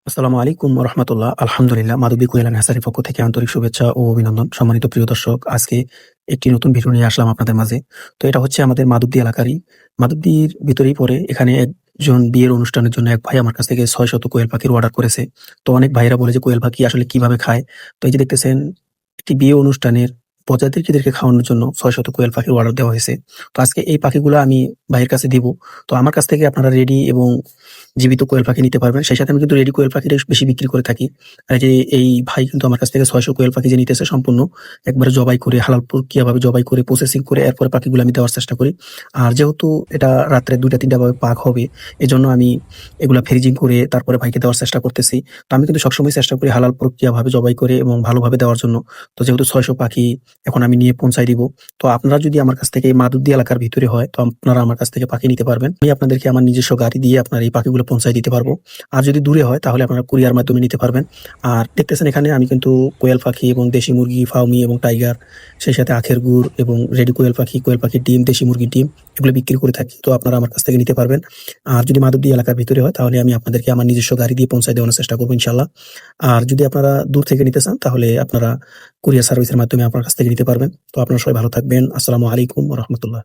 আসসালামু আলাইকুম রহমতুল্লাহ। আলহামদুলিল্লাহ, মাদবী কোয়েল অ্যান্ড হ্যাচারির পক্ষ থেকে আন্তরিক শুভেচ্ছা ও অভিনন্দন। সম্মানিত প্রিয় দর্শক, আজকে একটি নতুন ভিডিও নিয়ে আসলাম আপনাদের মাঝে। তো এটা হচ্ছে আমাদের মাধবদী এলাকারই। মাধবদীর ভিতরেই পড়ে। এখানে একজন বিয়ের অনুষ্ঠানের জন্য এক ভাই আমার কাছ থেকে ৬০০ কোয়েল পাখির অর্ডার করেছে। তো অনেক ভাইরা বলে যে কোয়েল পাখি আসলে কিভাবে খায়? তো এই যে দেখতেছেন, একটি বিয়ে অনুষ্ঠানের বরযাত্রীদেরকে খাওয়ানোর জন্য ৬০০ কোয়েল পাখির অর্ডার দেওয়া হয়েছে। তো আজকে এই পাখিগুলা আমি ভাইয়ের কাছে দিব। তো আমার কাছ থেকে আপনারা রেডি এবং জীবিত কোয়েল পাখি নিতে পারবেন। সেই সাথে আমি কিন্তু রেডি কোয়েল পাখিটাই বেশি বিক্রি করে থাকি। আর এই যে এই ভাই কিন্তু আমার কাছ থেকে ৬০০ কোয়েল পাখি যে নিতেছে সম্পূর্ণ একবারে জবাই করে হালাল প্রক্রিয়াভাবে জবাই করে প্রসেসিং করে এরপরে পাখিগুলো আমি দেওয়ার চেষ্টা করি। আর যেহেতু এটা রাত্রে ২টা-৩টা ভাবে পাক হবে, এজন্য আমি এগুলা ফ্রিজিং করে তারপরে ভাইকে দেওয়ার চেষ্টা করতেছি। তো আমি কিন্তু সবসময় চেষ্টা করি হালাল প্রক্রিয়াভাবে জবাই করে এবং ভালোভাবে দেওয়ার জন্য। তো যেহেতু ৬০০ পাখি এখন আমি নিয়ে পৌঁছায় দিব। তো আপনারা যদি আমার কাছ থেকে এই মাধবদী এলাকার ভিতরে হয়, তো আপনারা আমার কাছ থেকে পাখি নিতে পারবেন। আমি আপনাদেরকে আমার নিজস্ব গাড়ি দিয়ে আপনার এই পাখিগুলো পৌঁছায় দিতে পারবো। আর যদি দূরে হয় তাহলে আপনারা কুরিয়ার মাধ্যমে নিতে পারবেন। আর দেখতেছেন এখানে আমি কিন্তু কোয়েল পাখি এবং দেশি মুরগি, ফাউমি এবং টাইগার, সেই সাথে আখের গুড় এবং রেডি কোয়েল পাখি, কোয়েল পাখির ডিম, দেশি মুরগির ডিম এগুলো বিক্রি করে থাকি। তো আপনারা আমার কাছ থেকে নিতে পারবেন। আর যদি মাধবদী এলাকার ভিতরে হয় তাহলে আমি আপনাদেরকে আমার নিজস্ব গাড়ি দিয়ে পৌঁছায় দেওয়ার চেষ্টা করবো ইনশাআল্লাহ। আর যদি আপনারা দূর থেকে নিতে চান তাহলে আপনারা কুরিয়ার সার্ভিসের মাধ্যমে আমার কাছ থেকে নিতে পারবেন। তো আপনারা সবাই ভালো থাকবেন। আসসালামু আলাইকুম ওয়া রাহমাতুল্লাহ।